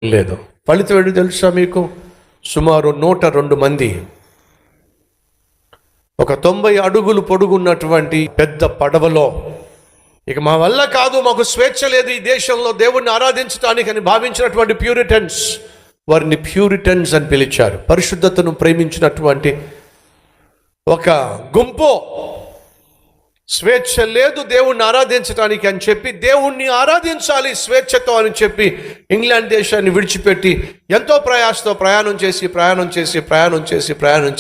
లేదు. ఫలితం ఏంటి తెలుసా మీకు? సుమారు 102 మంది ఒక 90 అడుగులు పొడుగున్నటువంటి పెద్ద పడవలో, ఇక మా వల్ల కాదు, మాకు స్వేచ్ఛ లేదు ఈ దేశంలో దేవుణ్ణి ఆరాధించడానికి అని భావించినటువంటి ప్యూరిటన్స్, వారిని ప్యూరిటన్స్ అని పిలిచారు. పరిశుద్ధతను ప్రేమించినటువంటి ఒక గుంపు. స్వేచ్ఛ లేదు దేవుణ్ణి ఆరాధించడానికి అని చెప్పి, దేవుణ్ణి ఆరాధించాలి స్వేచ్ఛతో అని చెప్పి ఇంగ్లాండ్ దేశాన్ని విడిచిపెట్టి ఎంతో ప్రయాసతో ప్రయాణం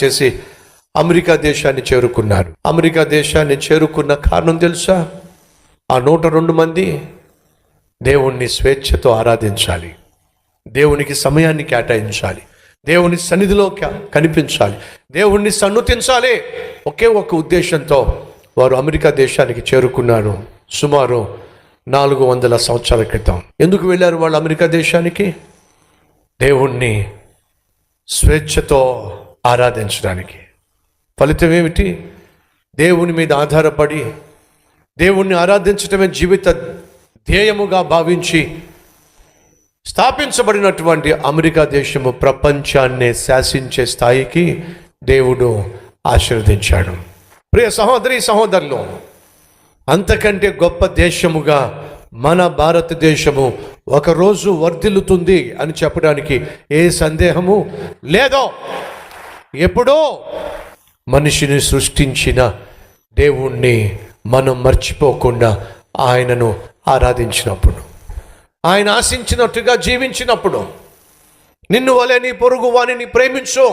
చేసి అమెరికా దేశాన్ని చేరుకున్నారు. అమెరికా దేశాన్ని చేరుకున్న కారణం తెలుసా? ఆ 102 మంది దేవుణ్ణి స్వేచ్ఛతో ఆరాధించాలి, దేవునికి సమయాన్ని కేటాయించాలి, దేవుని సన్నిధిలో కనిపించాలి, దేవుణ్ణి సన్నుతించాలి. ఒకే ఒక ఉద్దేశంతో వారు అమెరికా దేశానికి చేరుకున్నారు సుమారు 400 సంవత్సరాల క్రితం. ఎందుకు వెళ్ళారు వాళ్ళు అమెరికా దేశానికి? దేవుణ్ణి స్వేచ్ఛతో ఆరాధించడానికి. ఫలితం ఏమిటి? దేవుని మీద ఆధారపడి దేవుణ్ణి ఆరాధించటమే జీవిత ధ్యేయముగా భావించి స్థాపించబడినటువంటి అమెరికా దేశము ప్రపంచాన్ని శాసించే స్థాయికి దేవుడు ఆశీర్వదించాడు. ప్రియ సహోదరి సహోదరులు, అంతకంటే గొప్ప దేశముగా మన భారతదేశము ఒకరోజు వర్ధిల్లుతుంది అని చెప్పడానికి ఏ సందేహము లేదో. ఎప్పుడో మనిషిని సృష్టించిన దేవుణ్ణి మనం మర్చిపోకుండా ఆయనను ఆరాధించినప్పుడు, ఆయన ఆశించినట్టుగా జీవించినప్పుడు, నిన్ను వలె నీ పొరుగు వానిని ప్రేమించు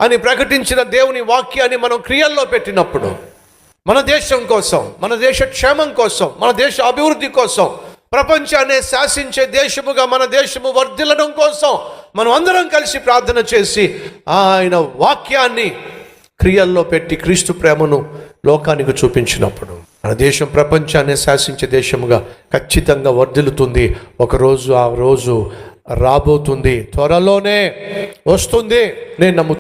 అని ప్రకటించిన దేవుని వాక్యాన్ని మనం క్రియల్లో పెట్టినప్పుడు, మన దేశం కోసం, మన దేశ క్షేమం కోసం, మన దేశ అభివృద్ధి కోసం, ప్రపంచాన్ని శాసించే దేశముగా మన దేశము వర్ధిల్లడం కోసం మనం అందరం కలిసి ప్రార్థన చేసి ఆయన వాక్యాన్ని క్రియల్లో పెట్టి క్రీస్తు ప్రేమను లోకానికి చూపించినప్పుడు మన దేశం ప్రపంచాన్ని శాసించే దేశముగా ఖచ్చితంగా వర్ధిల్లుతుంది. ఒకరోజు ఆ రోజు రాబోతుంది, త్వరలోనే వస్తుంది నేను నమ్ముతున్నాను.